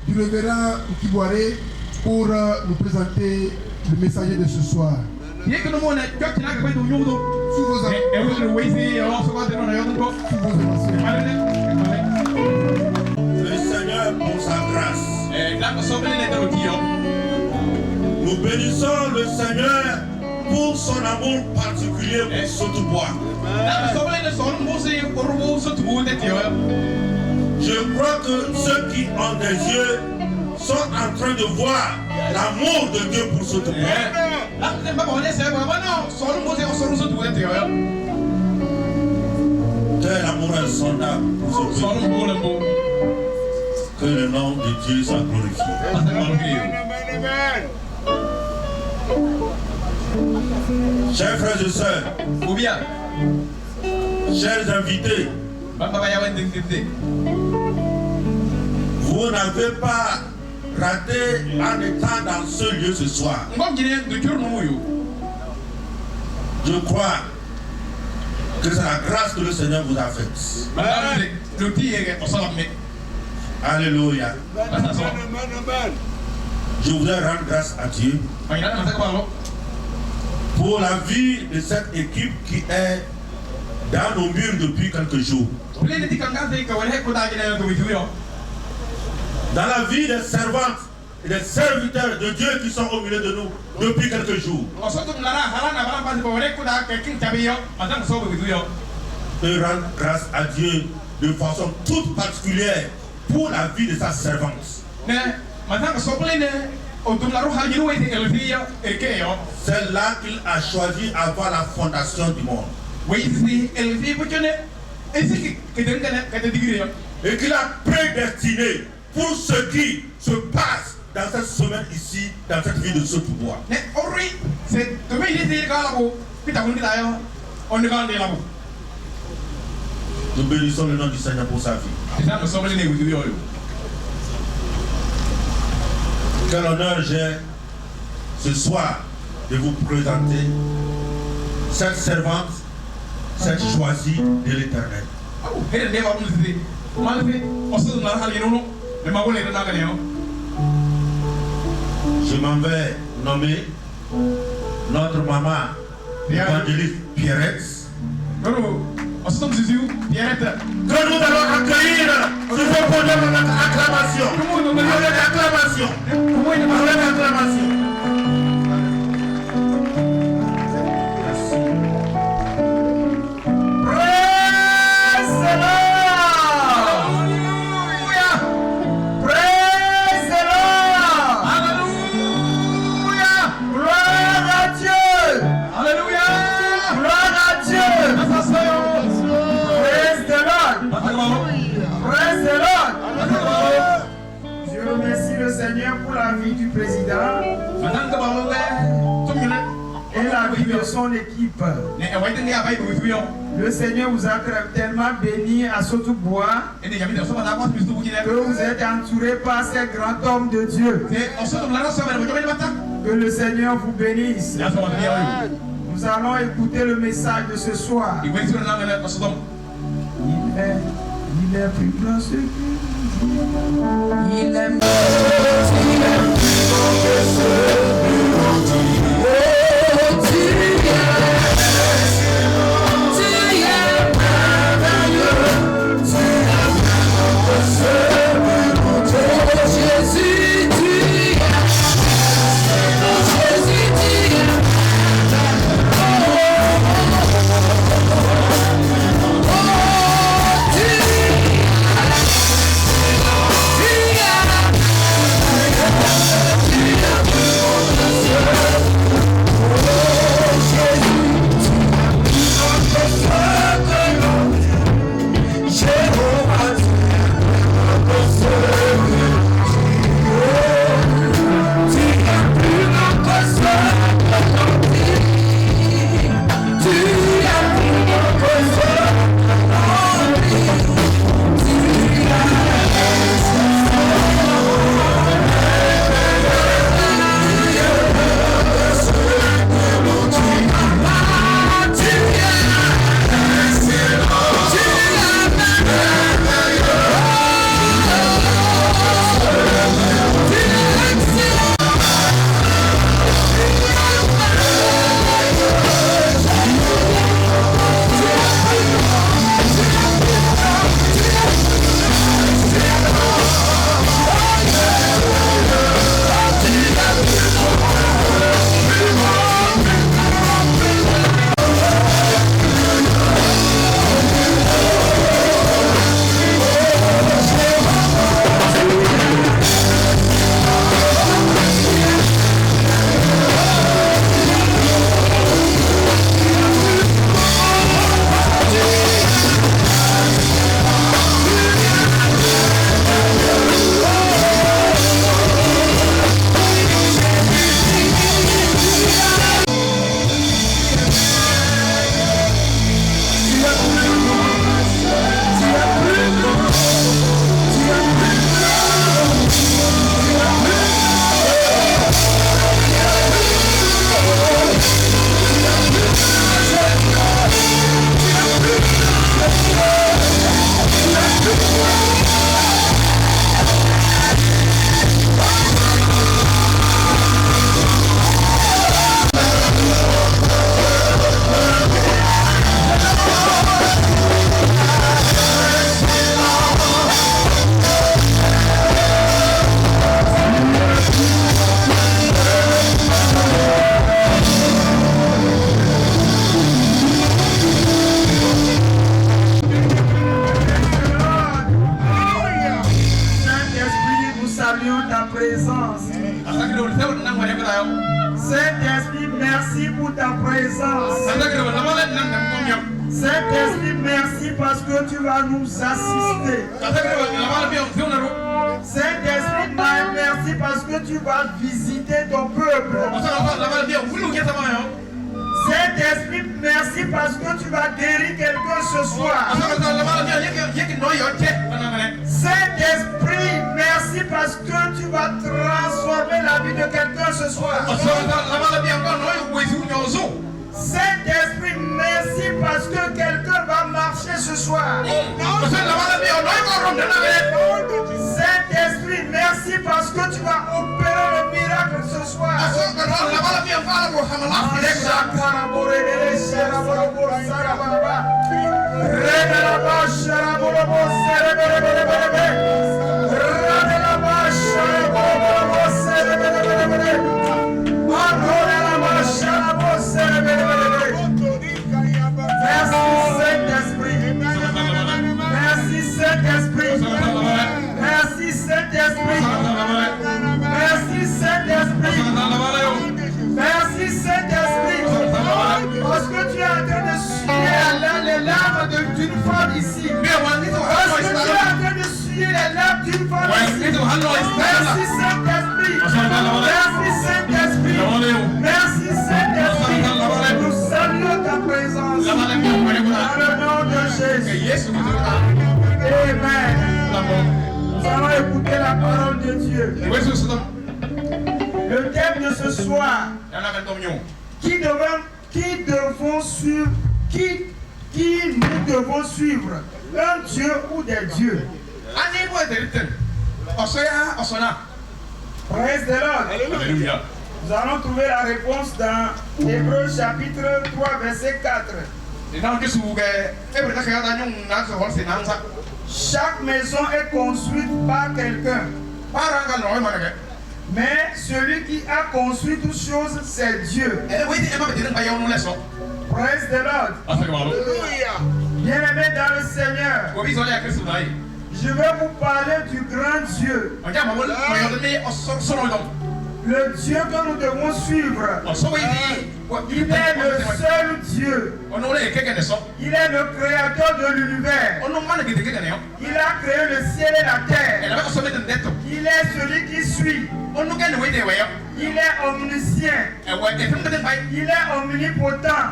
du révérend Kiboiré pour nous présenter le messager de ce soir. Sous vos émotions. pour sa grâce. Nous bénissons le Seigneur pour son amour particulier pour Sotobois. Je crois que ceux qui ont des yeux sont en train de voir l'amour de Dieu pour Sotobois. Quel amour insondable pour ce pays. Que le nom de Dieu soit glorifié. Chers frères et sœurs, chers invités, vous n'avez pas raté en étant dans ce lieu ce soir. Je crois que c'est la grâce que le Seigneur vous a faite. Alléluia. Je voudrais rendre grâce à Dieu pour la vie de cette équipe qui est dans nos murs depuis quelques jours. Dans la vie des servantes et des serviteurs de Dieu qui sont au milieu de nous depuis quelques jours. Je rends grâce à Dieu de façon toute particulière pour la vie de sa servante. C'est là qu'il a choisi avant la fondation du monde. Et qu'il a prédestiné pour ce qui se passe dans cette semaine ici, dans cette vie de ce pouvoir. Nous bénissons le nom du Seigneur pour sa vie. Quel honneur j'ai ce soir de vous présenter cette servante, cette choisie de l'Éternel. Je m'en vais nommer notre maman, l'évangéliste Pierrette, que nous allons accueillir sur ce podium avec acclamation. Avec acclamation. Avec acclamation. Pour la vie du président et la vie de son équipe. Le Seigneur vous a tellement béni à Sotobois que vous êtes entouré par ces grands hommes de Dieu. Que le Seigneur vous bénisse. Nous allons écouter le message de ce soir. Il est plus grand ce que il est Yeah. Saint-Esprit, merci pour ta présence. Saint-Esprit, merci parce que tu vas nous assister. Saint-Esprit, merci parce que tu vas visiter ton peuple. Saint-Esprit, merci parce que tu vas guérir quelqu'un ce soir. Saint-Esprit, merci parce que tu vas transformer la vie de quelqu'un ce soir. Saint-Esprit, merci parce que quelqu'un va marcher ce soir. Saint-Esprit, merci parce que tu vas opérer le miracle ce soir. Merci Saint-Esprit. Merci Saint-Esprit. Merci Saint-Esprit. Merci Saint-Esprit. Parce que tu es en train de suer les larmes d'une femme ici. Parce que tu es en train de suer les larmes d'une femme ici. Merci Saint-Esprit. Merci Saint-Esprit. Merci Saint-Esprit. Nous saluons ta présence. Dans le nom de Jésus. Amen. Nous allons écouter la parole de Dieu. Le thème de ce soir, qui nous devons suivre, un Dieu ou des dieux? Praise the Lord. Alléluia. Nous allons trouver la réponse dans Hébreux chapitre 3 verset 4. Chaque maison est construite par quelqu'un. Mais celui qui a construit toutes choses, c'est Dieu. Praise the Lord. Bien-aimés dans le Seigneur, je vais vous parler du grand Dieu. Le Dieu que nous devons suivre. Il est le seul Dieu. Il est le créateur de l'univers. Il a créé le ciel et la terre. Il est celui qui suit. Il est omniscient. Il est omnipotent.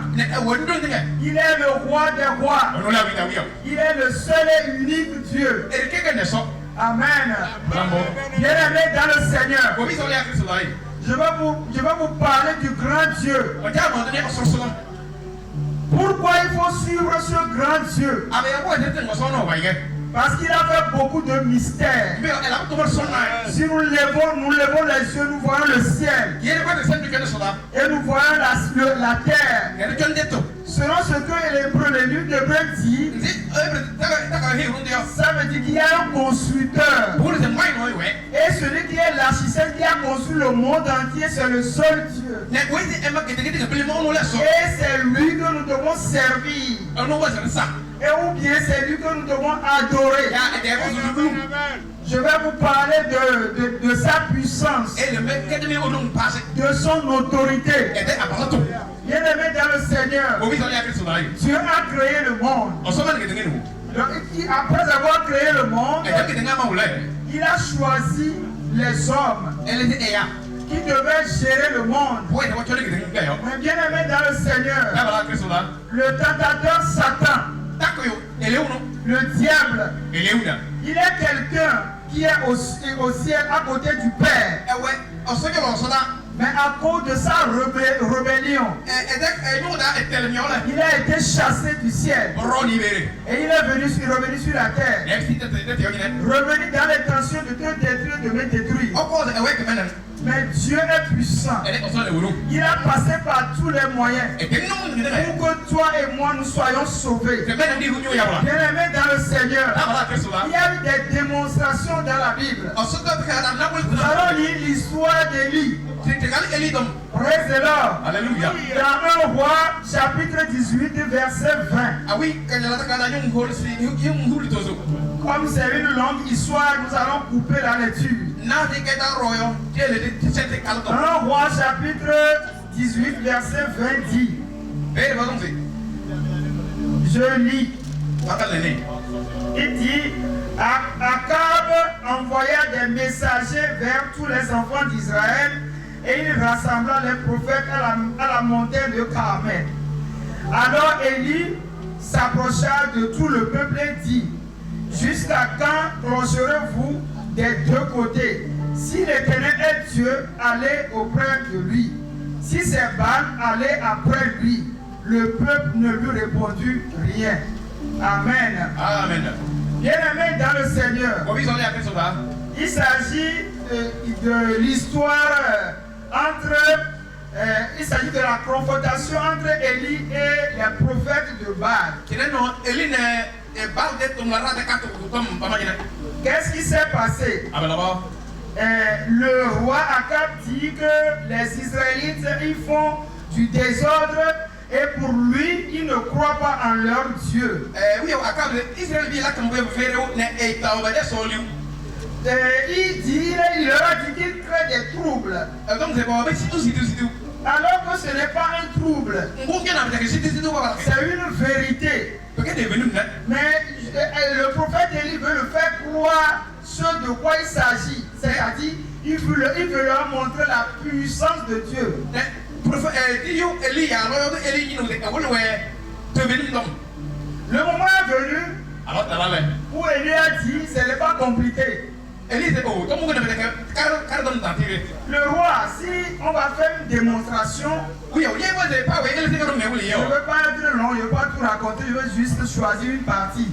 Il est le roi des rois. Il est le seul et unique Dieu. Amen. Bien-aimé dans le Seigneur, je vais vous parler du grand Dieu. Pourquoi il faut suivre ce grand Dieu? Parce qu'il a fait beaucoup de mystères. Si nous levons les yeux, nous voyons le ciel. Et nous voyons la terre. Selon ce que le livre de Brett dit, ça veut dire qu'il y a un constructeur. Et celui qui est l'architecte qui a construit le monde entier, c'est le seul Dieu. Et c'est lui que nous devons servir. Et ou bien c'est lui que nous devons adorer. Je vais vous parler de sa puissance, de son autorité. Bien-aimé dans le Seigneur, Dieu a créé le monde. Donc, après avoir créé le monde, il a choisi les hommes qui devaient gérer le monde. Mais bien-aimé dans le Seigneur, le tentateur Satan, le diable, il est quelqu'un qui est au ciel à côté du Père. Mais à cause de sa rébellion, il a été chassé du ciel. Et il est revenu sur la terre. Revenu dans l'intention de te détruire, de me détruire. Mais Dieu est puissant. Il a passé par tous les moyens pour que toi et moi nous soyons sauvés. Bien-aimés dans le Seigneur, il y a eu des démonstrations dans la Bible. Nous allons lire l'histoire d'Élie. Praise the Lord. Alléluia. Dans 1 Roi, chapitre 18, verset 20. Comme c'est une longue histoire, nous allons couper la lecture. 1 Roi, chapitre 18, verset 20 dit. Je lis. Il dit, Akab envoya des messagers vers tous les enfants d'Israël et il rassembla les prophètes à la montagne de Carmel. Alors Élie s'approcha de tout le peuple et dit, jusqu'à quand clocherez-vous des deux côtés? Si l'Éternel est Dieu, allez auprès de lui. Si c'est Baal, allez après lui. Le peuple ne lui répondit rien. Amen. Amen. Bien-aimés dans le Seigneur, il s'agit de l'histoire il s'agit de la confrontation entre Élie et les prophètes de Baal. Qu'est-ce qui s'est passé? Le roi Akab dit que les Israélites ils font du désordre et pour lui, il ne croit pas en leur Dieu. Il leur a dit qu'il crée des troubles. Alors que ce n'est pas un trouble, c'est une vérité. Mais le prophète Élie veut le faire croire ce de quoi il s'agit. C'est-à-dire, il veut leur montrer la puissance de Dieu. Le moment est venu où Élie a dit, ce n'est pas compliqué. Le roi, si on va faire une démonstration, je ne veux pas être long, je ne veux pas tout raconter, je veux juste choisir une partie.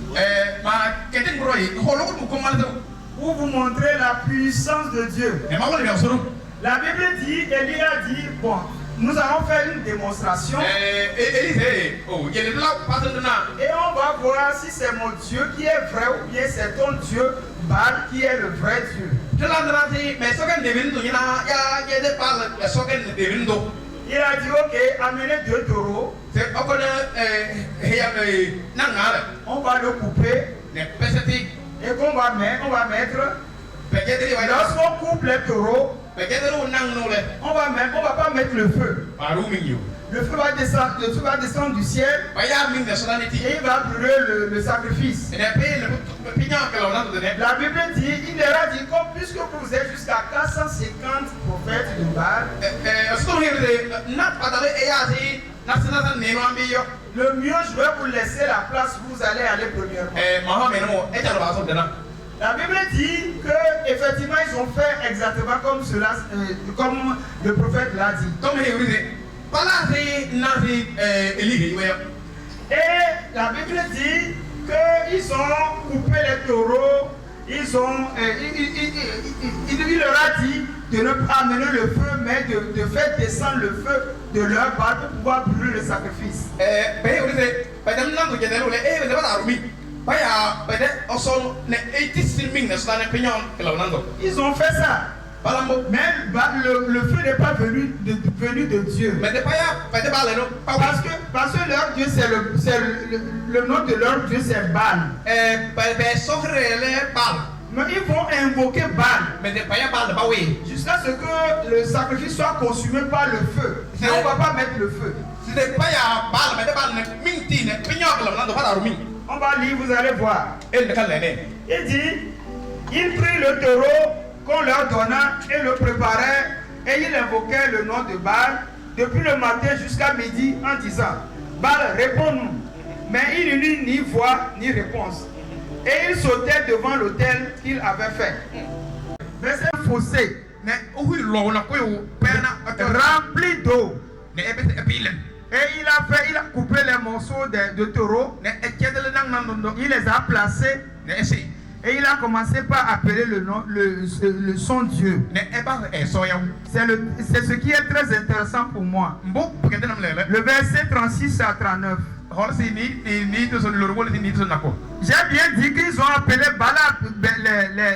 Pour vous montrer la puissance de Dieu. La Bible dit, Élie a dit, bon, nous allons faire une démonstration. Et on va voir si c'est mon Dieu qui est vrai ou bien c'est ton Dieu, Baal, qui est le vrai Dieu. Il a dit, ok, amenez 2 taureaux. On va le couper. Et qu'on va mettre. Lorsqu'on coupe les taureaux, on va pas mettre le feu. Le feu va descendre du ciel et il va brûler le sacrifice. La Bible dit, il leur a dit, comme puisque vous êtes jusqu'à 450 prophètes de Baal, le mieux, je vais vous laisser la place, vous allez aller premièrement. La Bible dit que effectivement ils ont fait exactement comme cela, comme le prophète l'a dit. Et la Bible dit qu'ils ont coupé les taureaux, il leur a dit de ne pas amener le feu, mais de faire descendre le feu de leur part pour pouvoir brûler le sacrifice. Ils ont fait ça. Mais le feu n'est pas venu de Dieu. Parce que leur Dieu, c'est le nom de leur Dieu, c'est Baal. Mais ils vont invoquer Baal jusqu'à ce que le sacrifice soit consumé par le feu. Mais on ne va pas mettre le feu. On va lire, vous allez voir. Il dit, il prit le taureau qu'on leur donna et le préparait et il invoquait le nom de Baal depuis le matin jusqu'à midi en disant, Baal, réponds-nous. Mais il n'eut ni voix ni réponse. Et il sautait devant l'autel qu'il avait fait. Mais c'est un fossé rempli d'eau. Et il a coupé les morceaux de taureau. Il les a placés. Et il a commencé par appeler le son Dieu. C'est ce qui est très intéressant pour moi. Le verset 36 à 39. J'ai bien dit qu'ils ont appelé Baal,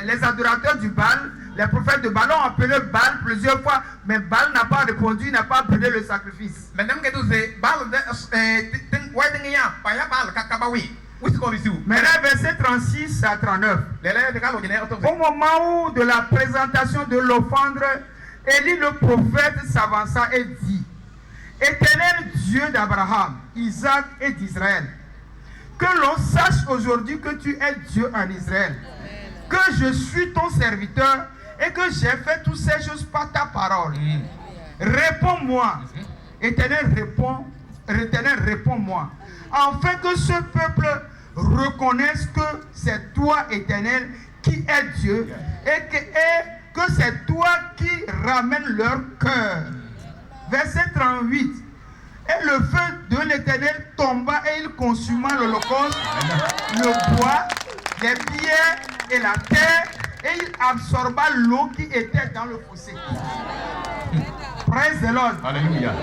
les adorateurs du Baal, les prophètes de Baal ont appelé Baal plusieurs fois, mais Baal n'a pas répondu, il n'a pas brûlé le sacrifice. Mais là, verset 36 à 39. Au moment où de la présentation de l'offrande, Élie le prophète s'avança et dit, Éternel Dieu d'Abraham, Isaac et d'Israël, que l'on sache aujourd'hui que tu es Dieu en Israël, que je suis ton serviteur et que j'ai fait toutes ces choses par ta parole. Réponds-moi. Éternel, réponds-moi. Afin que ce peuple reconnaisse que c'est toi, Éternel, qui es Dieu et que c'est toi qui ramène leur cœur. Verset 38. Et le feu de l'Éternel tomba et il consuma l'holocauste, le bois, les pierres et la terre, et il absorba l'eau qui était dans le fossé. Praise the Lord. Alléluia.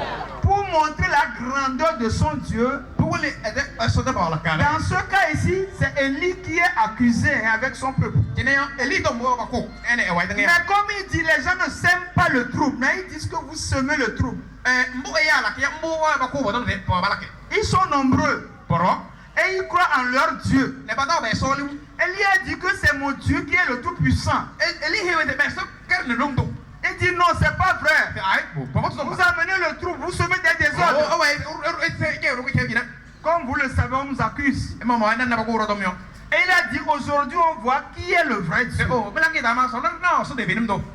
Pour montrer la grandeur de son Dieu, dans ce cas ici, c'est Élie qui est accusé avec son peuple. Mais comme il dit, les gens ne sèment pas le trouble, mais ils disent que vous semez le trouble. Ils sont nombreux et ils croient en leur Dieu. Élie a dit que c'est mon Dieu qui est le Tout-Puissant. Il dit non, c'est pas vrai. Vous amenez le trouble, vous semez des désordres. Comme vous le savez, on nous accuse. Et il a dit aujourd'hui on voit qui est le vrai Dieu.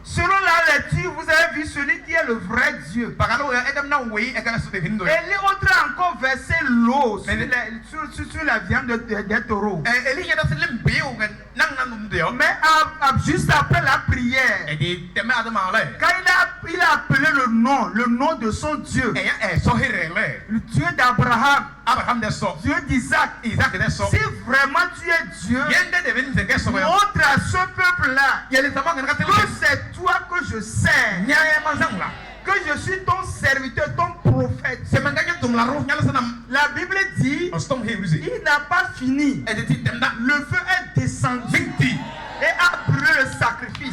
Selon la lecture, vous avez vu celui qui est le vrai Dieu. Et l'autre a encore versé l'eau sur la viande des taureaux. Mais juste après la prière, quand il a appelé le nom de son Dieu, le Dieu d'Abraham, Dieu d'Isaac, si vraiment tu es Dieu, montre à ce peuple-là que c'est toi que je sers, que je suis ton serviteur, ton prophète. La Bible dit, il n'a pas fini. Le feu est descendu et a brûlé le sacrifice.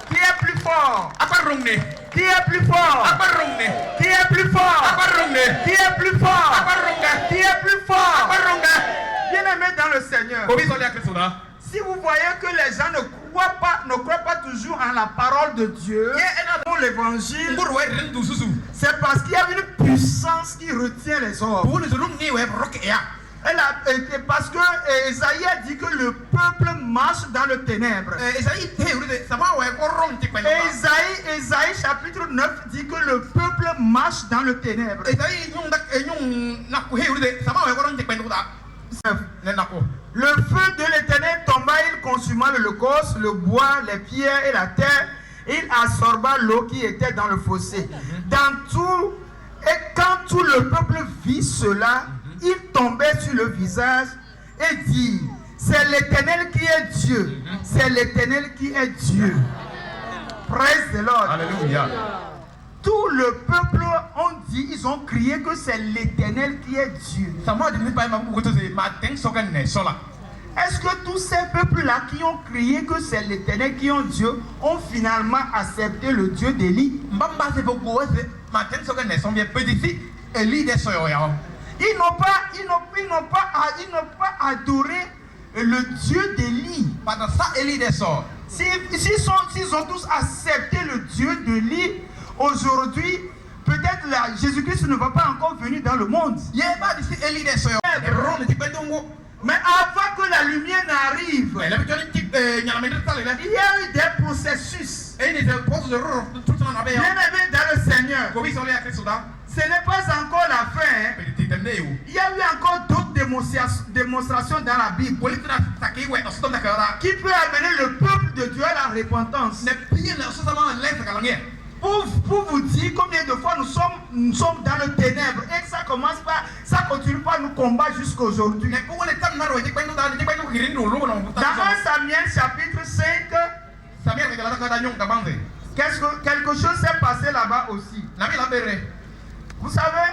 Qui est plus fort? Qui est plus fort? Qui est plus fort? Qui est plus fort? Qui est plus fort? Bien-aimé dans le Seigneur, si vous voyez que les gens ne croient pas toujours en la parole de Dieu, pour l'évangile, c'est parce qu'il y a une puissance qui retient les hommes. Parce que Esaïe a dit que le peuple marche dans le ténèbre. Esaïe chapitre 9 dit que le peuple marche dans le ténèbre. Le feu de l'Éternel tomba, il consuma l'holocauste, le bois, les pierres et la terre. Il absorba l'eau qui était dans le fossé. Et quand tout le peuple vit cela, il tombait sur le visage et dit, c'est l'Éternel qui est Dieu. C'est l'Éternel qui est Dieu. Praise the Lord. Alléluia. Tout le peuple ont dit, ils ont crié que c'est l'Éternel qui est Dieu. Est-ce que tous ces peuples-là qui ont crié que c'est l'Éternel qui est Dieu ont finalement accepté le Dieu d'Élie? Ils n'ont pas adoré le Dieu d'Élie. S'ils ont tous accepté le Dieu d'Élie, aujourd'hui, peut-être Jésus-Christ ne va pas encore venir dans le monde. Mais avant que la lumière n'arrive, il y a eu des processus. Bien-aimé dans le Seigneur, ce n'est pas encore la fin. Il y a eu encore d'autres démonstrations dans la Bible qui peut amener le peuple de Dieu à la repentance. Pour vous dire combien de fois nous sommes dans le ténèbre et ça continue pas à nous combattre jusqu'à aujourd'hui. Dans 1 Samuel chapitre 5, quelque chose s'est passé là-bas aussi. Vous savez,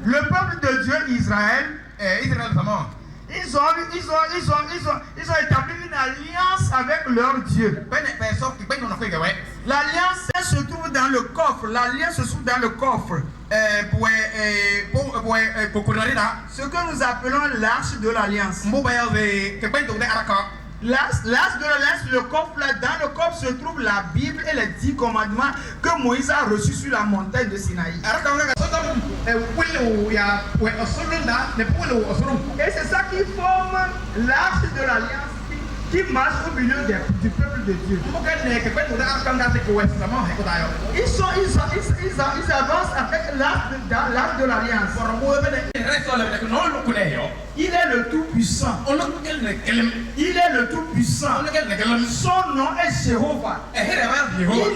le peuple de Dieu Israël, ils ont établi une alliance avec leur Dieu. L'alliance se trouve dans le coffre. L'alliance se trouve dans le coffre. Ce que nous appelons l'arche de l'alliance. L'as de l'alliance, le coffre, là, dans le coffre se trouve la Bible et les 10 commandements que Moïse a reçus sur la montagne de Sinaï. Et c'est ça qui forme l'arche de l'alliance qui marche au milieu du peuple de Dieu. Ils avancent avec l'arche de l'alliance. Il est le Tout-Puissant. Il est le Tout-Puissant. Son nom est Jéhovah. Il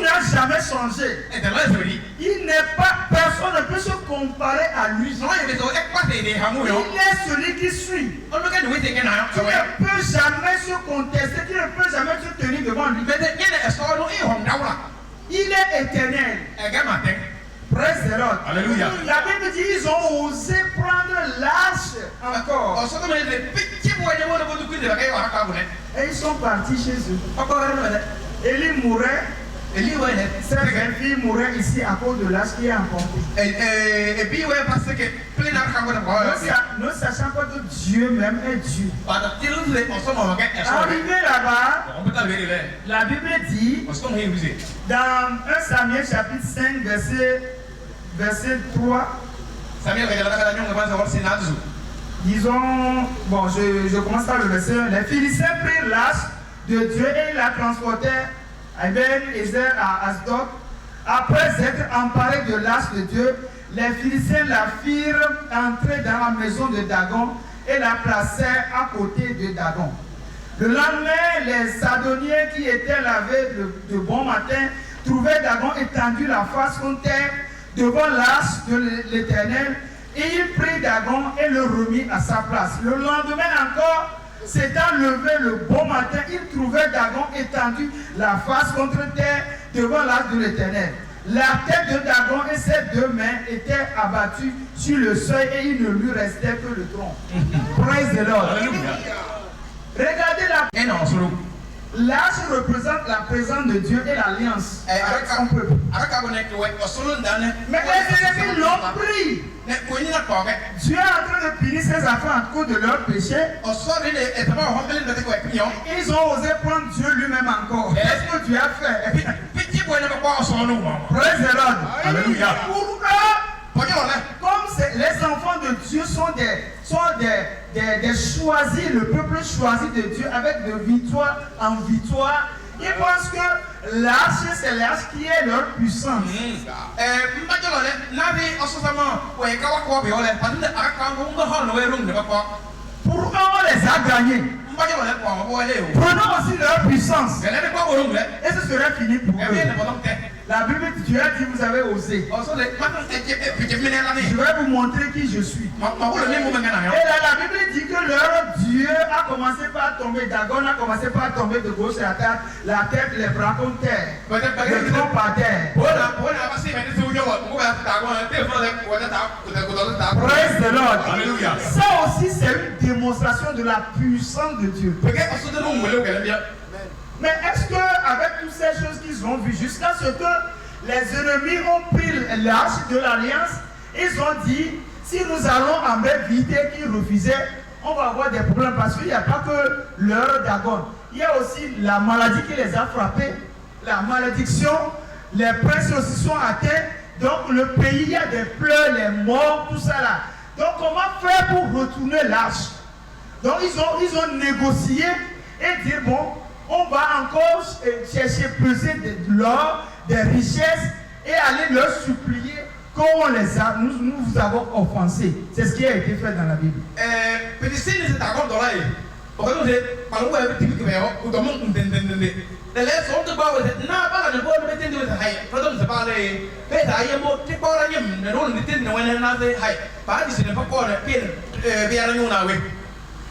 n'a jamais changé. Il n'est pas, personne ne peut se comparer à lui. Il est celui qui suit. Tu ne peux jamais se contester, tu ne peux jamais se tenir devant lui. Il est éternel. Praise the Lord. Alléluia. La Bible dit ils ont osé prendre l'arche encore. Et ils sont partis chez eux. Élie mourait. Cette jeune fille mourait ici à cause de l'arche qui est emportée. Ne sachant pas que Dieu même est Dieu. Arrivé là-bas, la Bible dit dans 1 Samuel chapitre 5 verset 3. Disons, bon, je commence par le verset 1. Les Philistins prirent l'arche de Dieu et la transportèrent à Ben-Ezer à Asdod. Après être emparés de l'arche de Dieu, les Philistins la firent entrer dans la maison de Dagon et la placèrent à côté de Dagon. Le lendemain, les Sadoniens qui étaient lavés de bon matin trouvaient Dagon étendu la face contre terre devant l'arche de l'Éternel, et il prit Dagon et le remit à sa place. Le lendemain encore, s'étant levé le bon matin, il trouvait Dagon étendu la face contre terre devant l'arche de l'Éternel. La tête de Dagon et ses 2 mains étaient abattues sur le seuil et il ne lui restait que le tronc. Praise the Lord. Regardez la l'arche représente la présence de Dieu et l'alliance avec son peuple. Mais les ennemis l'ont pris. Dieu est en train de punir ses enfants à cause de leur péché. Ils ont osé prendre Dieu lui-même encore. Qu'est-ce que Dieu a fait? Praise the Lord. Alléluia. Comme les enfants de Dieu sont des choisis, le peuple choisi de Dieu avec de victoire en victoire, ils pensent que l'arche, c'est l'arche qui est leur puissance. Pour eux, on les a gagnés. Prenons aussi leur puissance. Et ce serait fini pour eux. La Bible dit, Dieu a dit, vous avez osé. Je vais vous montrer qui je suis. Et là, la Bible dit que leur Dieu a commencé par tomber. Dagon a commencé par tomber de gauche à la tête, les bras contre terre. Le tronc par terre. Praise the Lord. Alléluia. Ça aussi, c'est une démonstration de la puissance de Dieu. Mais est-ce qu'avec toutes ces choses qu'ils ont vues, jusqu'à ce que les ennemis ont pris l'arche de l'alliance, ils ont dit, si nous allons en éviter qu'ils refusaient, on va avoir des problèmes parce qu'il n'y a pas que leur Dagon. Il y a aussi la maladie qui les a frappés, la malédiction, les princes aussi sont atteints. Donc le pays, il y a des pleurs, les morts, tout ça là. Donc comment faire pour retourner l'arche? Donc ils ont négocié et dit, bon, on va encore chercher peser de l'or, des richesses et aller leur supplier qu'on les a, nous vous avons offensés. C'est ce qui a été fait dans la Bible.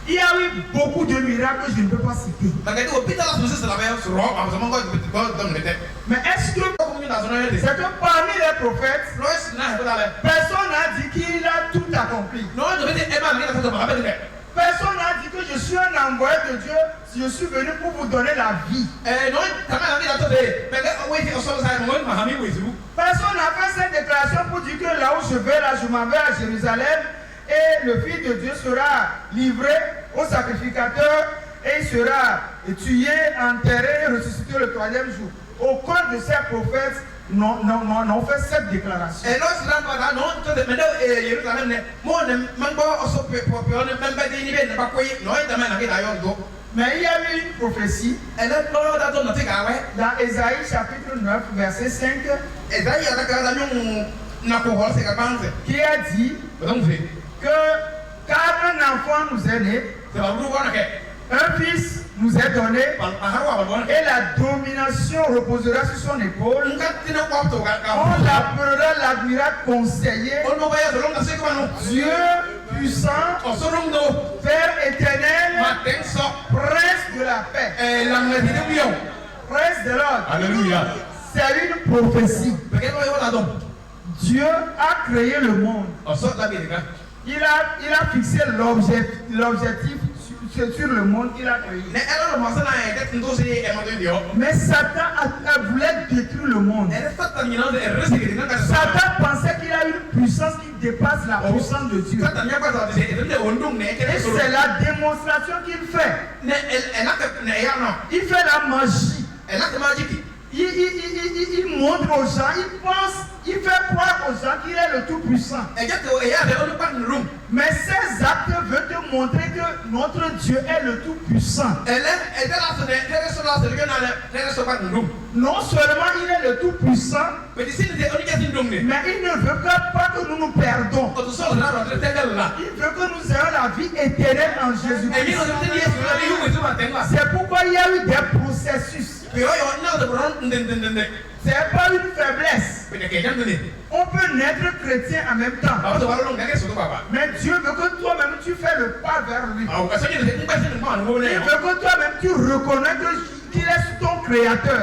Il y a eu beaucoup de miracles que je ne peux pas citer. Mais est-ce que c'est que parmi les prophètes, personne n'a dit qu'il a tout accompli? Personne n'a dit que je suis un envoyé de Dieu, je suis venu pour vous donner la vie. Personne n'a fait cette déclaration pour dire que là où je vais, là je m'en vais à Jérusalem et le Fils de Dieu sera livré au sacrificateur et il sera et tué, enterré, ressuscité le 3e jour. Aucun de ces prophètes n'ont fait cette déclaration. Mais il y a eu une prophétie dans Ésaïe chapitre 9 verset 5 qui a dit que car un enfant nous est né, un fils nous est donné et la domination reposera sur son épaule. On l'appellera l'admirable conseiller, Dieu puissant, Père éternel, prince de la paix, prince de l'ordre. Alléluia. C'est une prophétie. Dieu a créé le monde. Il a fixé l'objectif sur le monde qu'il a créé. Mais Satan voulait détruire le monde. Satan pensait qu'il a une puissance qui dépasse la puissance de Dieu. Et c'est la démonstration qu'il fait. Il fait la magie. Il montre aux gens, il fait croire aux gens qu'il est le tout-puissant. Mais ces actes veulent te montrer que notre Dieu est le tout-puissant. Non seulement il est le tout-puissant, mais il ne veut pas que nous nous perdons. Il veut que nous ayons la vie éternelle en Jésus-Christ. C'est pourquoi il y a eu des processus. C'est pas une faiblesse. On peut naître chrétien en même temps. Mais Dieu veut que toi-même tu fais le pas vers lui. Il veut que toi-même tu reconnaisses qu'il est ton créateur.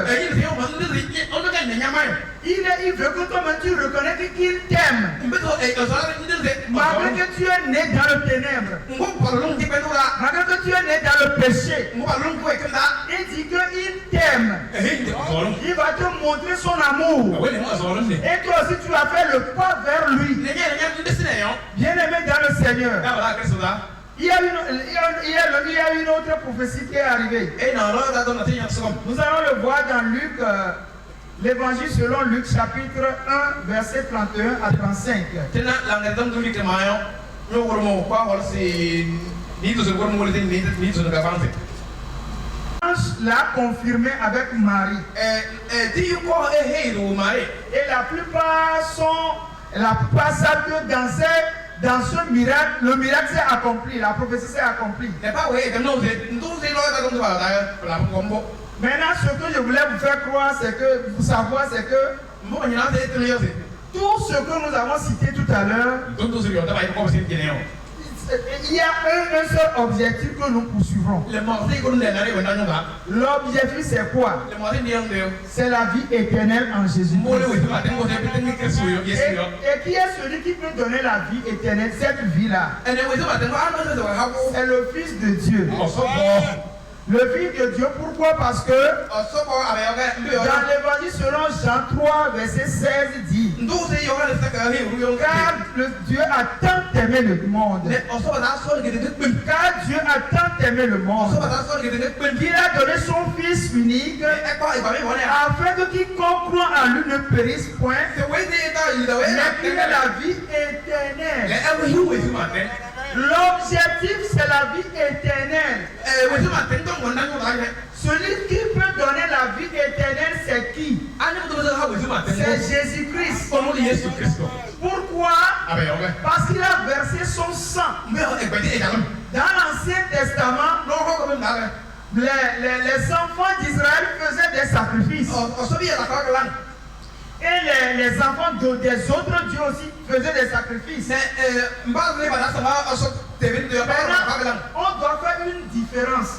Il veut que toi-même tu reconnaisses qu'il t'aime. Malgré que tu es né dans le ténèbre, malgré que tu es né dans le péché, il dit qu'il t'aime. Il va te montrer son amour. Et toi aussi tu vas faire le pas vers lui. Bien-aimé dans le Seigneur. Il y a une autre prophétie qui est arrivée. Nous allons le voir dans Luc, l'évangile selon Luc chapitre 1 verset 31 à 35. L'ange l'a confirmé avec Marie. Et la plupart savent que dans ce miracle, le miracle s'est accompli, la prophétie s'est accomplie. Maintenant, ce que je voulais vous faire croire, c'est que tout ce que nous avons cité tout à l'heure, il y a un seul objectif que nous poursuivrons. L'objectif c'est quoi? C'est la vie éternelle en Jésus-Christ. Et qui est celui qui peut donner la vie éternelle, cette vie-là? C'est le Fils de Dieu. Le Fils de Dieu, pourquoi? Parce que dans l'évangile selon Jean 3, verset 16 dit: car Dieu a tant aimé le monde. Car Dieu a tant aimé le monde qu'il a donné son Fils unique afin que quiconque croit en lui ne périsse point, mais qu'il ait la vie éternelle. L'objectif c'est la vie éternelle. Celui qui peut donner la vie éternelle, c'est qui? C'est Jésus-Christ. Pourquoi? Parce qu'il a versé son sang. Dans l'Ancien Testament, les enfants d'Israël faisaient des sacrifices. Et les enfants des autres dieux aussi faisaient des sacrifices. Maintenant, on doit faire une différence.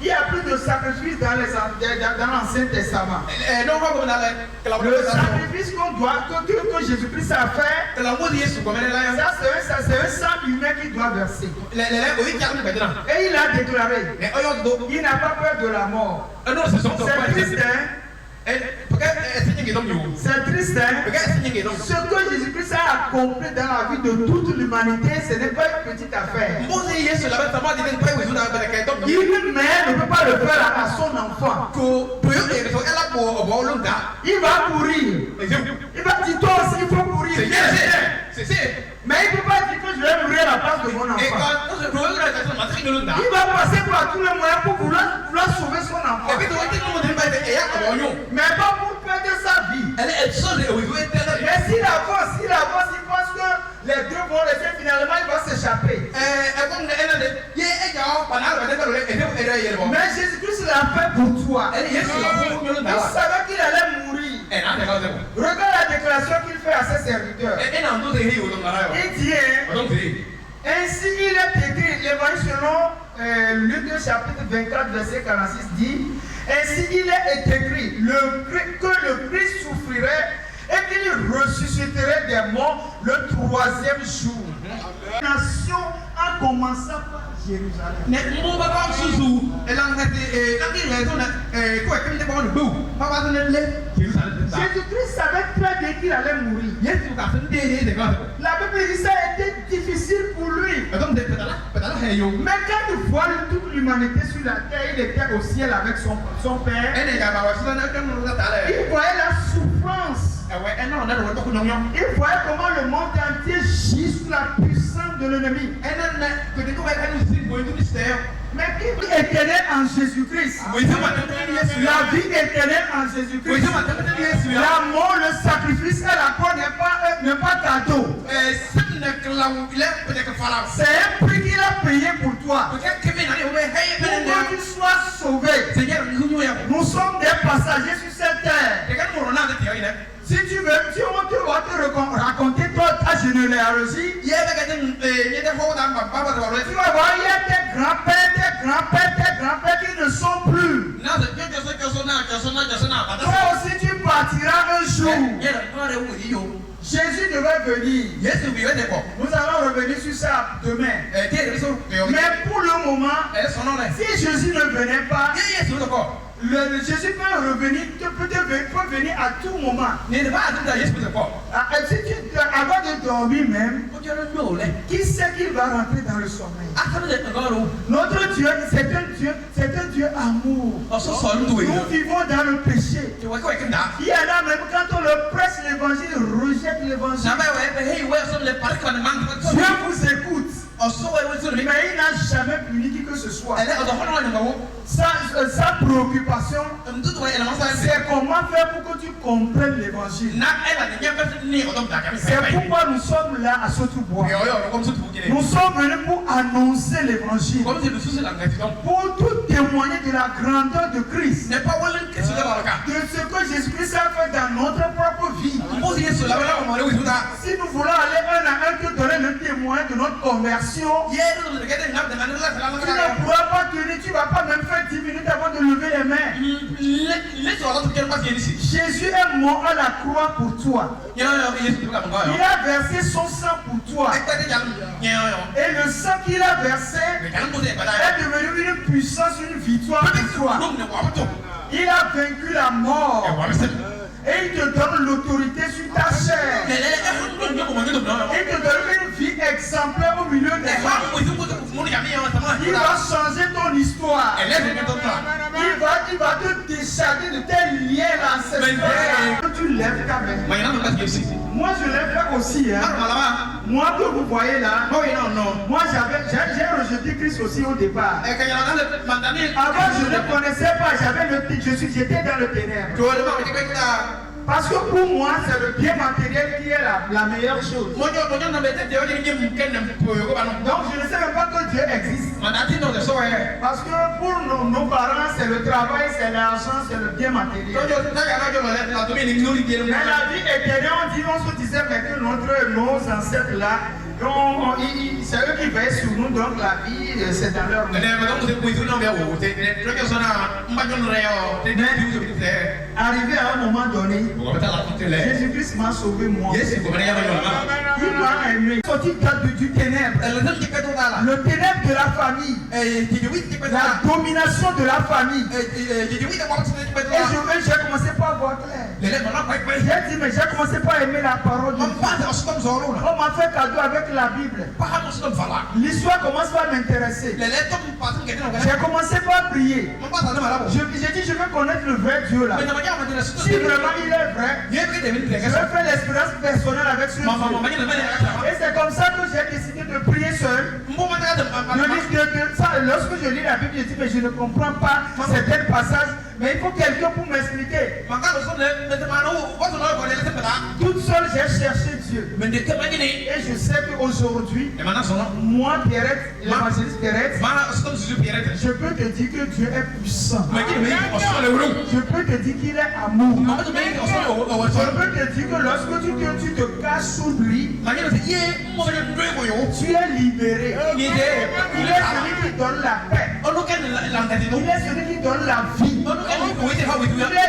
Il y a plus de sacrifices dans l'Ancien Testament. Le sacrifice que Jésus-Christ a fait, ça c'est un sang humain qui doit verser. Et il a déclaré, il n'a pas peur de la mort. C'est triste, hein? C'est triste, hein? Ce que Jésus-Christ a accompli dans la vie de toute l'humanité, ce n'est pas une petite affaire. Lui-même ne peut pas le faire à son enfant. Il va courir. Il va dire toi aussi, il faut courir. Mais il ne peut pas dire que je vais mourir à la place de mon enfant. Il va passer par tous les moyens pour vouloir sauver son enfant. Mais pas pour perdre sa vie. Mais s'il avance, il pense que les deux vont laisser, finalement il va s'échapper. Mais Jésus-Christ l'a fait pour toi. Il savait qu'il allait mourir. Regarde la déclaration qu'il fait à ses serviteurs. Il dit, ainsi il est écrit, l'évangile selon Luc chapitre 24 verset 46 dit, ainsi il est écrit que le Christ souffrirait et qu'il ressusciterait des morts le 3e jour. La nation a commencé par Jérusalem. Jésus-Christ savait très bien qu'il allait mourir. La Bible dit que ça a été difficile pour lui. Mais quand il voit toute l'humanité sur la terre, il était au ciel avec son Père. Il voyait la souffrance. Il voyait comment le monde entier gît sous la puissance de l'ennemi. Mais qui est éternel en Jésus-Christ? La vie éternelle en Jésus-Christ. La mort, le sacrifice et la croix n'est pas cadeau. C'est un prix qu'il a payé pour toi. Pour que tu sois sauvé. Nous sommes des passagers sur cette terre. Si tu veux, tu vas te raconter toi ta généalogie. Tu vas voir, il y a tes grands-pères qui ne sont plus. Toi aussi, tu partiras un jour. Jésus devait venir. Nous allons revenir sur ça demain. Mais pour le moment, si Jésus ne venait pas, Jésus peut venir à tout moment. Avant de dormir même, qui sait qu'il va rentrer dans le sommeil? Notre Dieu, c'est un Dieu amour. Nous vivons dans le péché. Il y en a même quand on leur presse l'évangile, ils rejettent l'évangile. Dieu vous écoute. Mais il n'a jamais puni qui que ce soit. Sa préoccupation, c'est comment faire pour que tu comprennes l'évangile. C'est pourquoi nous sommes là à Sotubois. Nous sommes venus pour annoncer l'évangile, pour tout témoigner de la grandeur de Christ, de ce que Jésus-Christ a fait dans notre propre vie. Si nous voulons aller un à un, que donner le témoin de notre conversion, tu ne pourras pas tenir, tu ne vas pas même faire 10 minutes avant de lever les mains. Jésus est mort à la croix pour toi. Il a versé son sang pour toi. Et le sang qu'il a versé est devenu une puissance, une victoire pour toi. Il a vaincu la mort. Et il te donne l'autorité sur ta chair. Il te donne une vie exemplaire au milieu des hommes. Il va changer ton histoire. Il va te décharger de tes liens ancêtres. Tu lèves ta main. Moi je lève là aussi. Moi que vous voyez là. Moi j'ai rejeté Christ aussi au départ. Avant je ne connaissais pas. J'étais dans le ténèbre. Parce que pour moi, c'est le bien matériel qui est la meilleure chose. Donc je ne sais même pas que Dieu existe. Parce que pour nos parents, c'est le travail, c'est l'argent, c'est le bien matériel. Mais la vie éternelle, on se disait mais que nos ancêtres là, c'est eux qui veillent sur nous, donc la vie, c'est dans leur main. Arrivé à un moment donné, Jésus-Christ m'a sauvé moi. Il m'a aimé. Sorti du ténèbre. Le ténèbre de la famille. La domination de la famille. Et j'ai commencé par voir clair. J'ai dit, mais j'ai commencé par aimer la parole de Dieu. On m'a fait cadeau avec la Bible. L'histoire commence par m'intéresser. J'ai commencé par prier. J'ai dit, je veux connaître le vrai Dieu là. Si vraiment il est vrai, je vais faire l'expérience personnelle avec ce Dieu. Et c'est comme ça que j'ai décidé de prier seul. Lorsque je lis la Bible, je dis, mais je ne comprends pas certains passages. Mais il faut quelqu'un pour m'expliquer. Toute seule, j'ai cherché Dieu. Et je sais qu'aujourd'hui, moi, Pierrette, l'évangéliste Pierrette, je peux te dire que Dieu est puissant. Je peux te dire qu'il est amour. Je peux te dire que lorsque tu te caches sous lui, tu es libéré. Il est celui qui donne la paix. Il est celui qui donne la vie.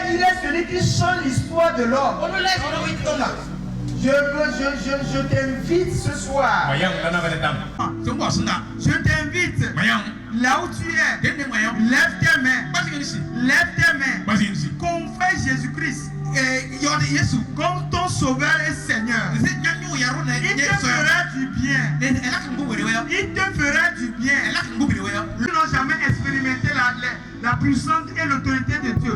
Il est celui qui change l'histoire de l'homme. Je t'invite ce soir. Je t'invite là où tu es. Lève tes mains. Lève tes mains. Confesse Jésus-Christ comme ton sauveur et Seigneur. Il te fera du bien. Il te fera du bien. Ils n'ont jamais expérimenté la puissance et l'autorité de Dieu.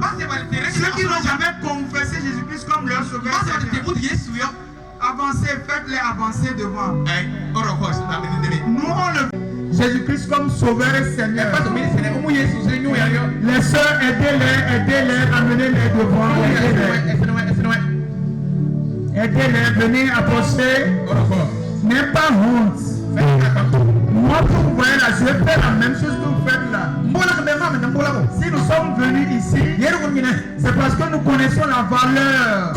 Ceux qui n'ont jamais confessé Jésus-Christ comme leur sauveur et Seigneur, avancez, faites-les avancer devant. Nous on le Jésus-Christ comme sauveur et Seigneur. Les sœurs, aidez-les, amenez-les devant. Aidez-les, venez approcher. N'aie pas honte. Moi, quand vous voyez là, je vais faire la même chose que vous faites là. Si nous sommes venus ici, c'est parce que nous connaissons la valeur.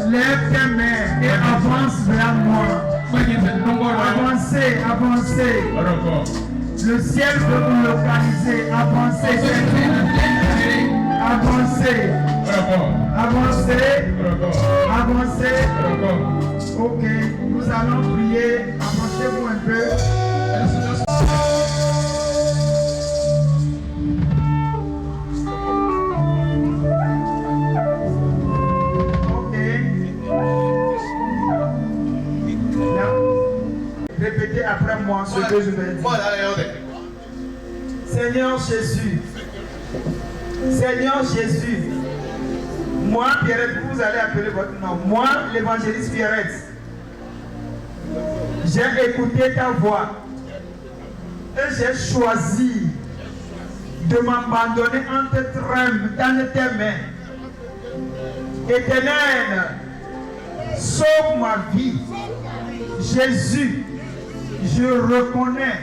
Lève tes mains et avance vers moi. Avancez, avancez. Le ciel veut vous localiser. Avancez. Avancez. Avancez. Avancez. Ok, nous allons prier. Avancez-vous un peu. Répétez après moi ce que je vais dire. Seigneur Jésus, Seigneur Jésus, moi Pierrette, vous allez appeler votre nom. Moi, l'évangéliste Pierrette, j'ai écouté ta voix et j'ai choisi de m'abandonner entre tes mains. Éternel, sauve ma vie. Jésus, je reconnais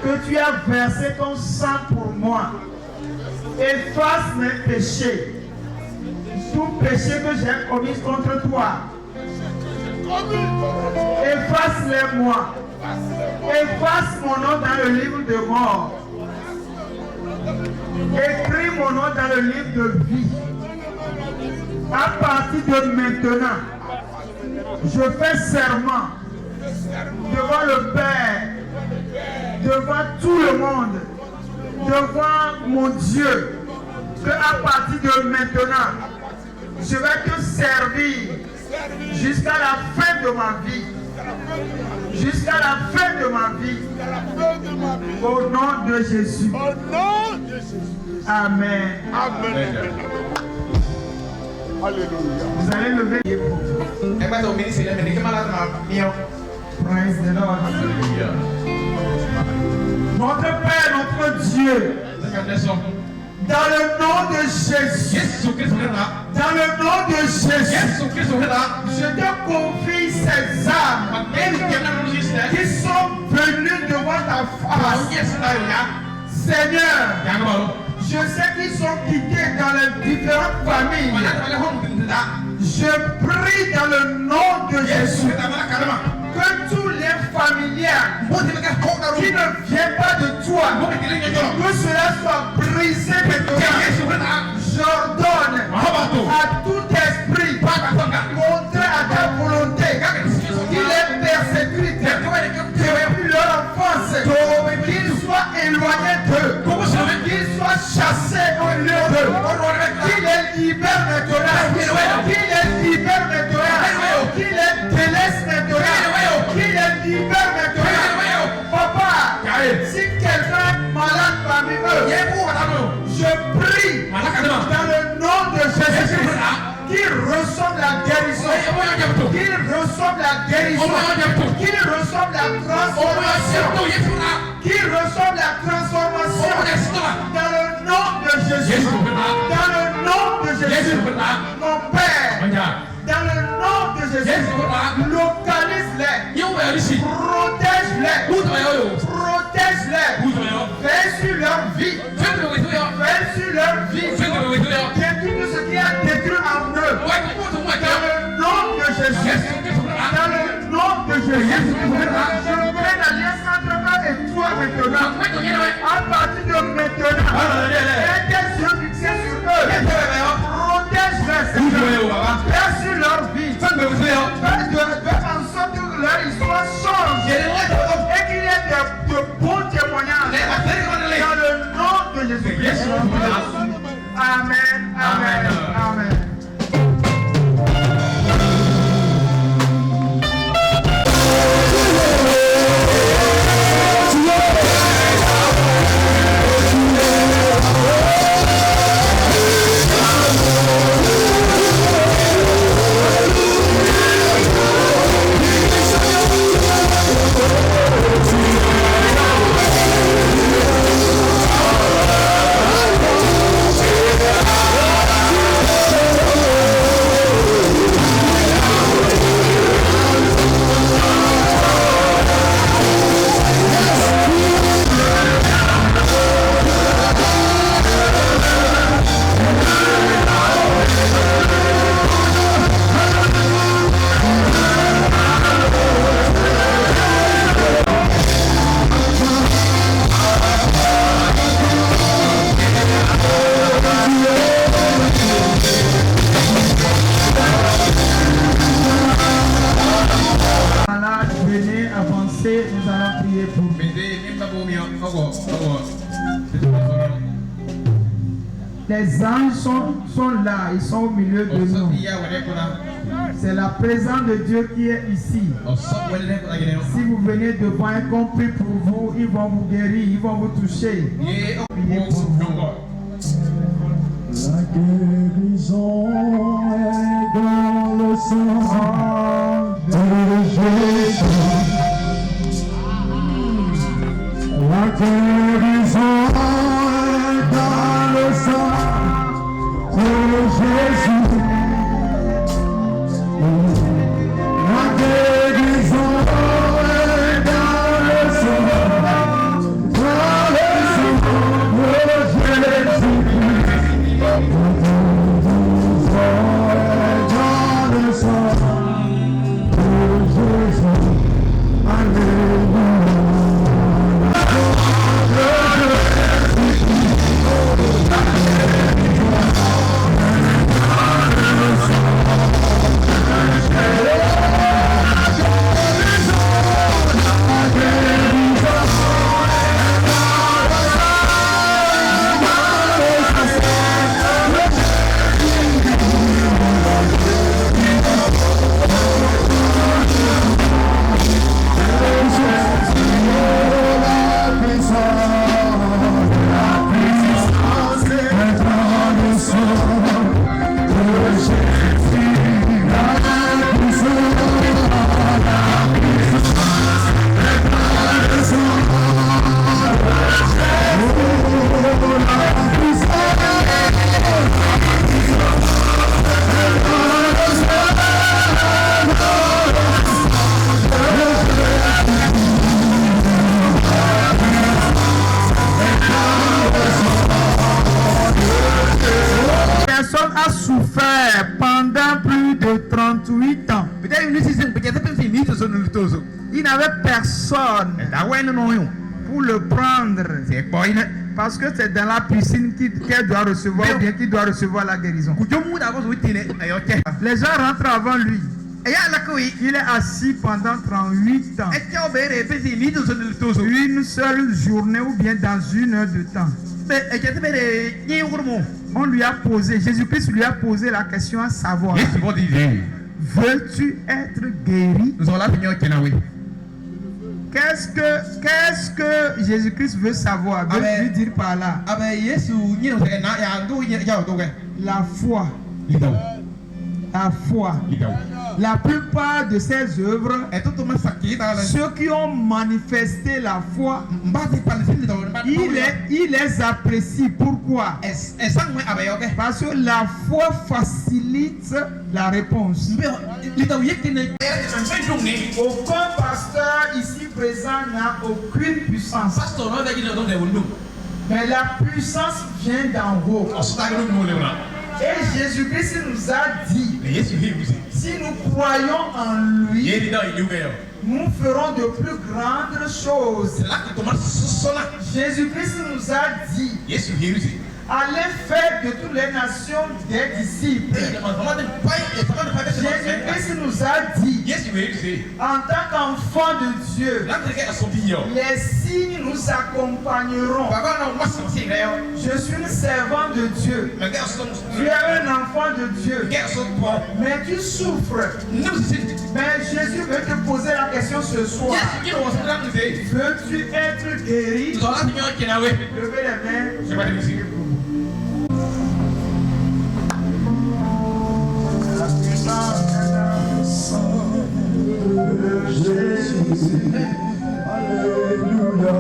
que tu as versé ton sang pour moi. Efface mes péchés. Tout péché que j'ai commis contre toi. Efface-les moi. Efface mon nom dans le livre de mort. Écris mon nom dans le livre de vie. À partir de maintenant, je fais serment devant le Père, devant tout le monde, devant mon Dieu qu'à partir de maintenant, je vais te servir jusqu'à la fin de ma vie. Jusqu'à la fin de ma vie. Au nom de Jésus. Amen. Amen. Alléluia. Vous allez lever les mains. Praise the Lord. Notre Père, notre Dieu, dans le nom de Jésus, dans le nom de Jésus, je te confie ces âmes qui sont venues devant ta face. Seigneur, je sais qu'ils sont quittés dans les différentes familles. Je prie dans le nom de Jésus que tous les familiers qui ne viennent pas de toi, que cela soit brisé maintenant. J'ordonne à tout esprit contraire à ta volonté qu'il est persécuté depuis leur enfance, qu'ils soient éloignés d'eux, qu'ils soient chassés au lieu d'eux, qu'il les libère maintenant, qu'il les libère maintenant, qu'il les délaisse maintenant, qu'il les libère maintenant. Papa, si quelqu'un est malade parmi eux, je prie dans le nom de Jésus qu'il reçoive la guérison, qu'il reçoive la guérison, qu'il reçoive la transformation, qu'il reçoive la transformation dans le nom de Jésus, dans le nom de Jésus, mon Père, dans le nom de Jésus, localise-les, protège-les, veille sur leur vie, veille sur leur vie, détruis tout ce qui a détruit en eux, dans le nom de Jésus, dans le nom de Jésus, je crée l'alliance entre eux et toi maintenant, à partir de maintenant, et tes yeux fixés sur eux, protège-les, veille sur leur vie, fais en sorte que leur histoire change, et qu'il y ait de bons témoignages, dans le nom de Jésus-Christ. Amen, amen, amen. Nous allons prier pour vous. Les anges sont là, ils sont au milieu de nous. C'est la présence de Dieu qui est ici. Si vous venez devant un compris pour vous, ils vont vous guérir, ils vont vous toucher. Priez pour vous. La guérison est dans le sang de Jésus. La guérison est dans le sang de Jésus. La guérison est dans le sang de Jésus. La guérison est dans le sang. souffert pendant plus de 38 ans. Il n'avait personne pour le prendre. Parce que c'est dans la piscine qu'elle doit recevoir, ou bien qu'il doit recevoir la guérison. Les gens rentrent avant lui. Il est assis pendant 38 ans. Une seule journée ou bien dans une heure de temps. On lui a posé, Jésus-Christ lui a posé la question à savoir: veux-tu être guéri? Qu'est-ce que Jésus-Christ veut savoir? Veut lui dire par là? La foi. La foi. La plupart de ses œuvres, ceux qui ont manifesté la foi, il les apprécie. Pourquoi? Parce que la foi facilite la réponse. Aucun pasteur ici présent n'a aucune puissance. Mais la puissance vient d'en haut. Et Jésus-Christ nous a dit, si nous croyons en lui, nous ferons de plus grandes choses. Jésus-Christ nous a dit, allez faire de toutes les nations des disciples. Jésus-Christ nous a dit, en tant qu'enfant de Dieu, les signes nous accompagneront. Je suis un servant de Dieu. Tu es un enfant de Dieu. Mais tu souffres. Mais Jésus veut te poser la question ce soir: veux-tu être guéri? Levez les mains. La puissance de Jésus. Alléluia.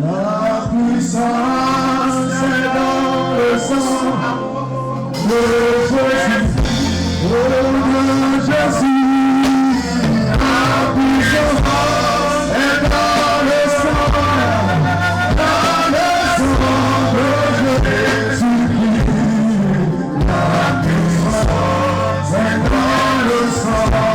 La puissance est dans le sang de Jésus. Oh, de Jésus. La puissance est dans le sang de Jésus. La puissance est dans le sang de Jésus.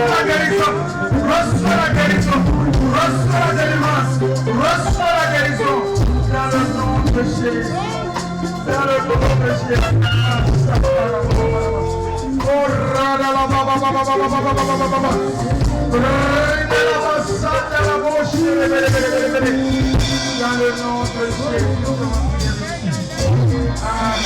la guérison. Reçois la guérison. Reçois la délivrance. Reçois la guérison. Dans le nom de Jésus. Dans le nom de Jésus. Oh, rada la baba baba baba baba baba baba. Reine la bassade la bouche. Dans le nom de Jésus. Amen.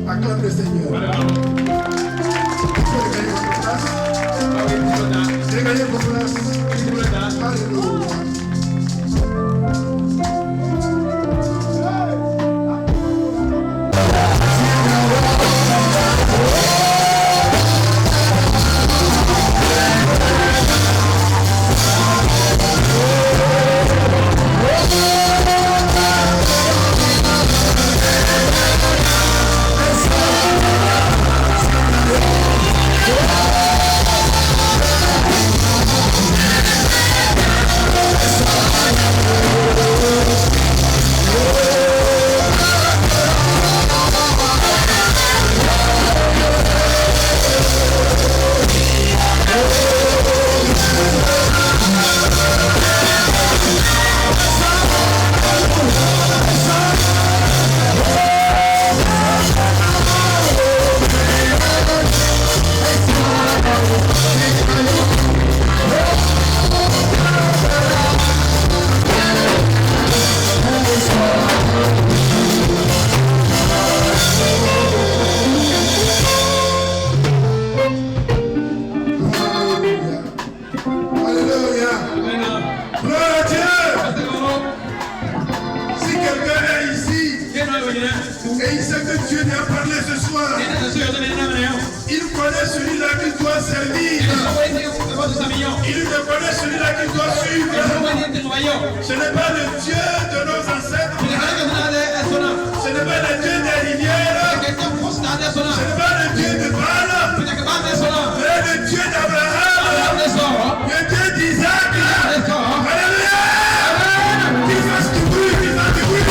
Acclame le Seigneur. Regardez vos places. Alléluia. Et il sait que Dieu lui a parlé ce soir. Il connaît celui-là qu'il doit servir. Il reconnaît celui-là qu'il doit suivre. Ce n'est pas le Dieu de nos ancêtres. Ce n'est pas le Dieu des rivières. Ce n'est pas le Dieu de Baal. Mais le Dieu d'Abraham. Le Dieu d'Isaac. Alléluia. Qu'il fasse du bruit, qu'il fasse du bruit.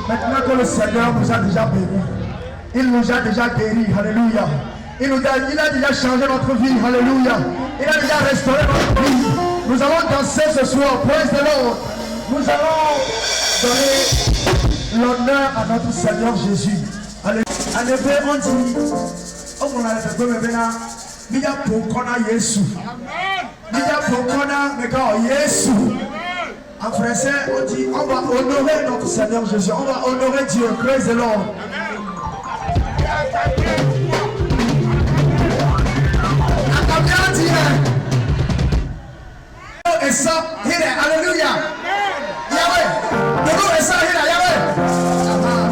Maintenant que le Seigneur nous a déjà bénis, il nous a déjà guéris, alléluia. Il a déjà changé notre vie, alléluia. Il a déjà restauré notre vie. Nous allons danser ce soir, praise the Lord. Nous allons donner l'honneur à notre Seigneur Jésus. Alléluia. En effet, on dit, on a fait comme maintenant, il y a pour qu'on a Jésus. Il y a pour qu'on a Jésus. En français, on dit, on va honorer notre Seigneur Jésus. On va honorer Dieu. Praise the Lord. Et ça, alléluia. Yahweh. De nous et ça, Yahweh.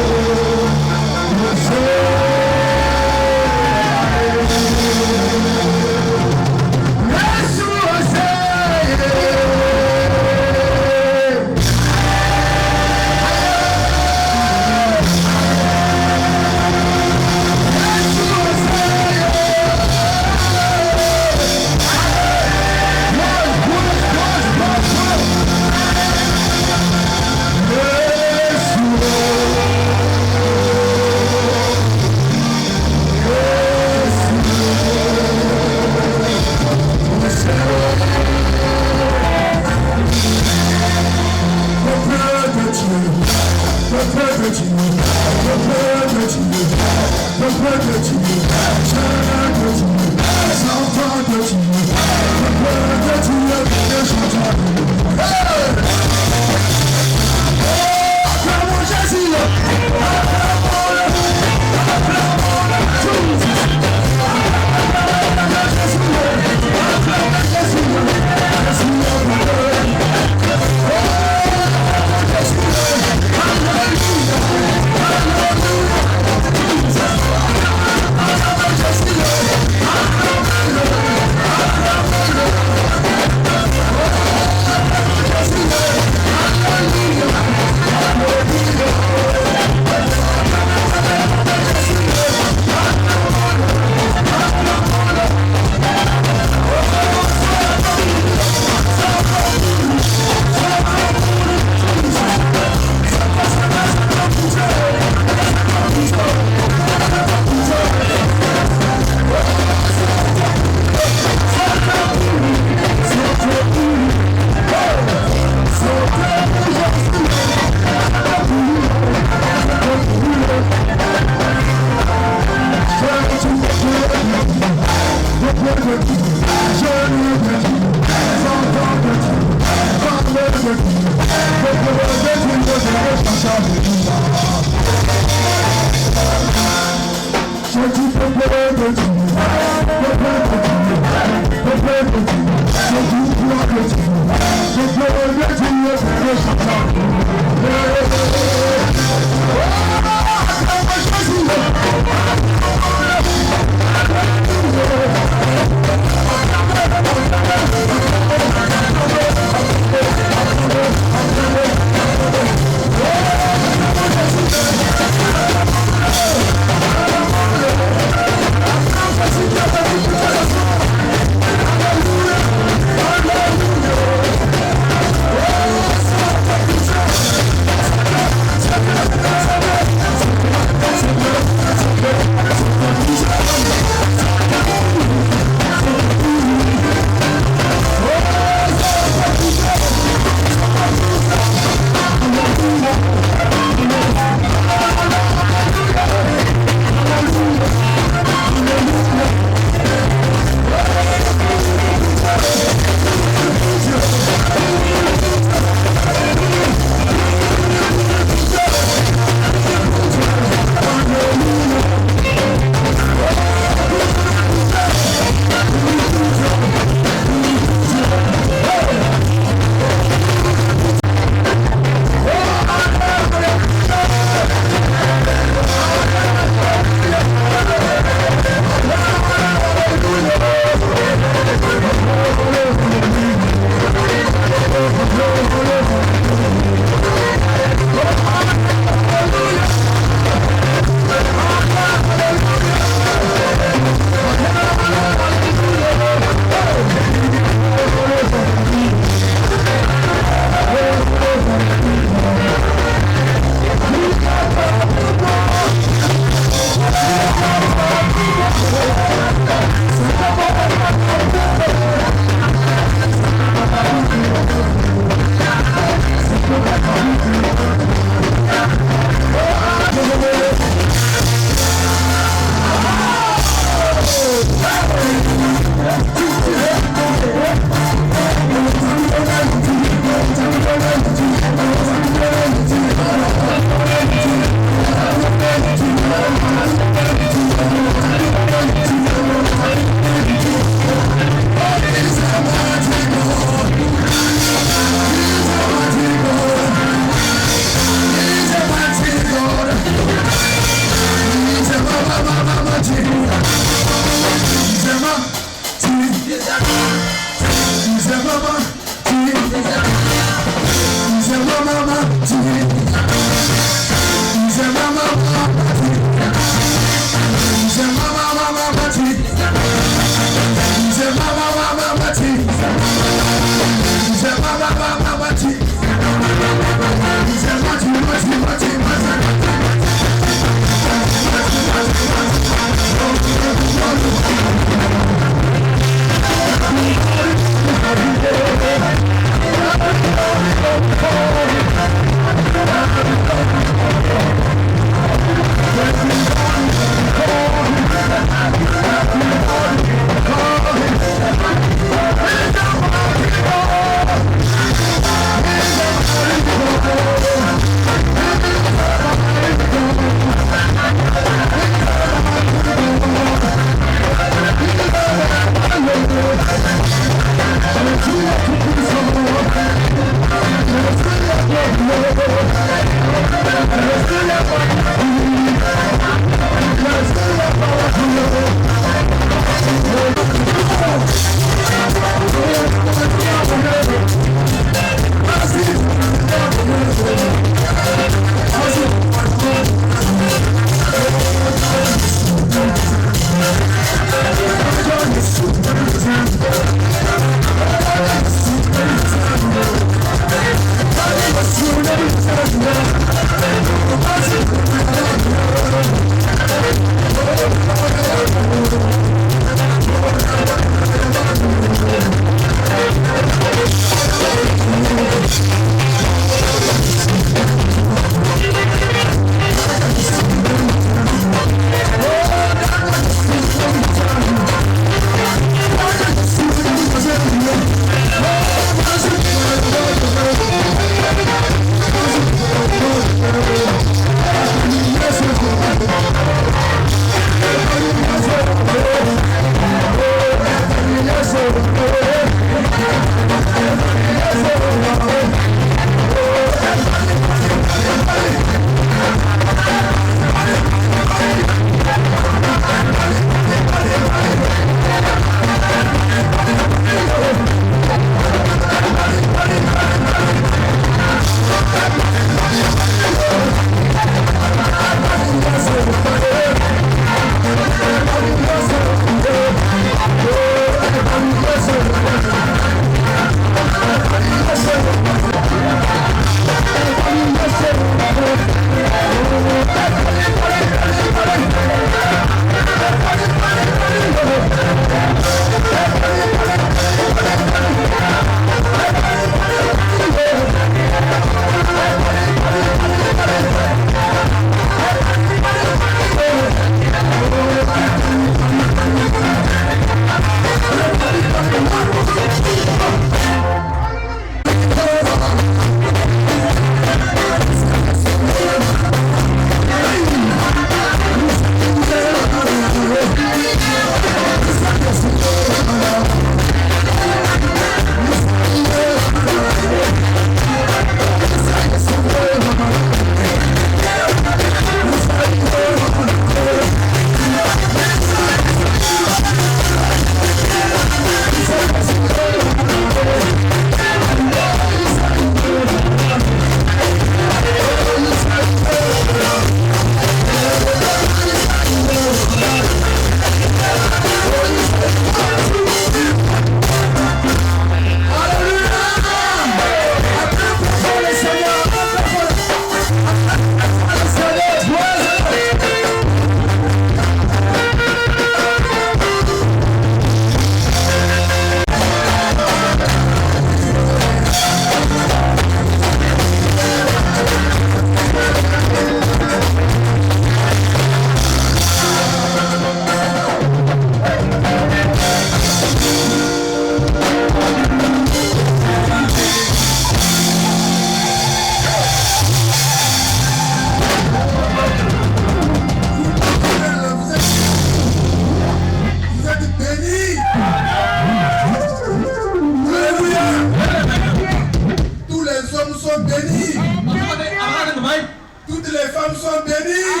sont bénis.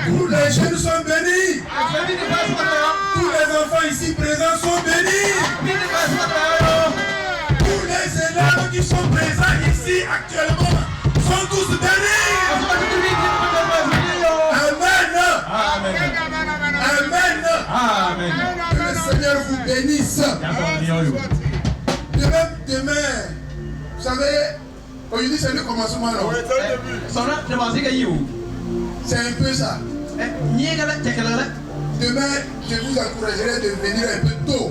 Tous les jeunes sont bénis. Tous les enfants ici présents sont bénis. Tous les élèves qui sont présents ici actuellement sont tous bénis. Amen. Amen. Amen. Que le Seigneur vous bénisse. Demain, vous savez, aujourd'hui c'est le commencement. C'est un peu ça. Demain, je vous encouragerai de venir un peu tôt.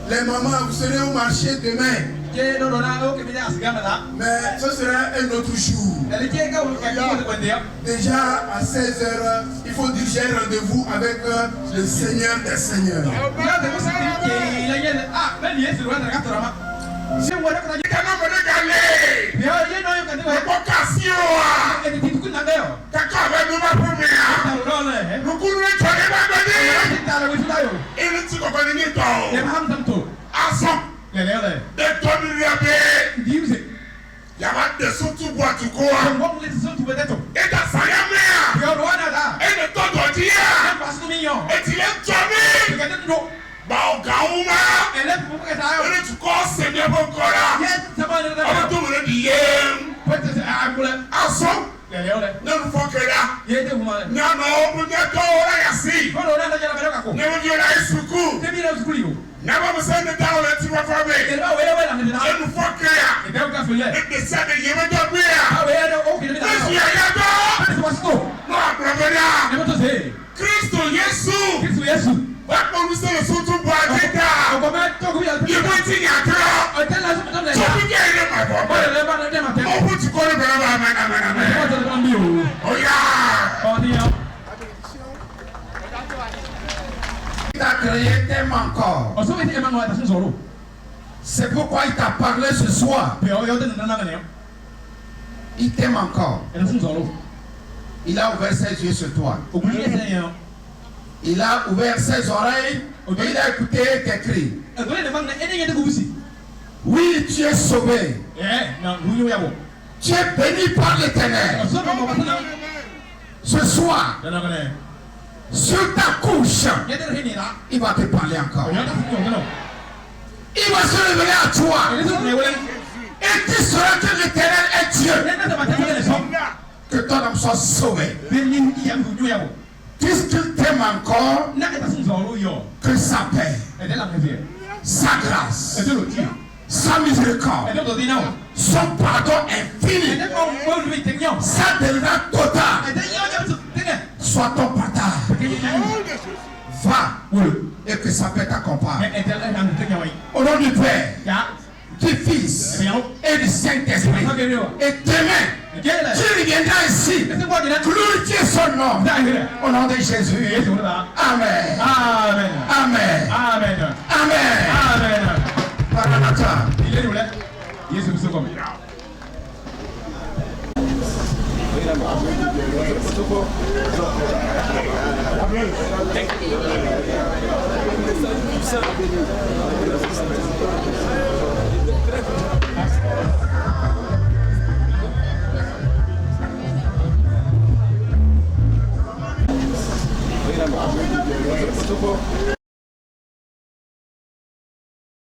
Les mamans, vous serez au marché demain. Mais ce sera un autre jour. Déjà à 16h, il faut dire j'ai rendez-vous avec le Seigneur des Seigneurs. Cristo Jésus. Il t'a créé, t'aime encore. C'est pourquoi il t'a parlé ce soir. Il t'aime encore. Il a ouvert ses yeux sur toi. Il a ouvert ses oreilles et il a écouté tes cris. Oui, tu es sauvé. Tu es béni par l'Éternel. Ce soir, sur ta couche, il va te parler encore. Il va se révéler à toi. Et tu sauras que l'Éternel est Dieu. Que ton âme soit sauvé. Puisqu'il t'aime encore, que sa paix, sa grâce, sa miséricorde, son pardon infini, sa délivrance totale soit ton partage. Va et que sa paix t'accompagne. Au nom du Père, du Fils et du Saint-Esprit. Et demain, tu reviendras ici, glorifier son nom. Au nom de Jésus. Amen. Amen. Amen. Amen. Amen. Maranatha. Amen.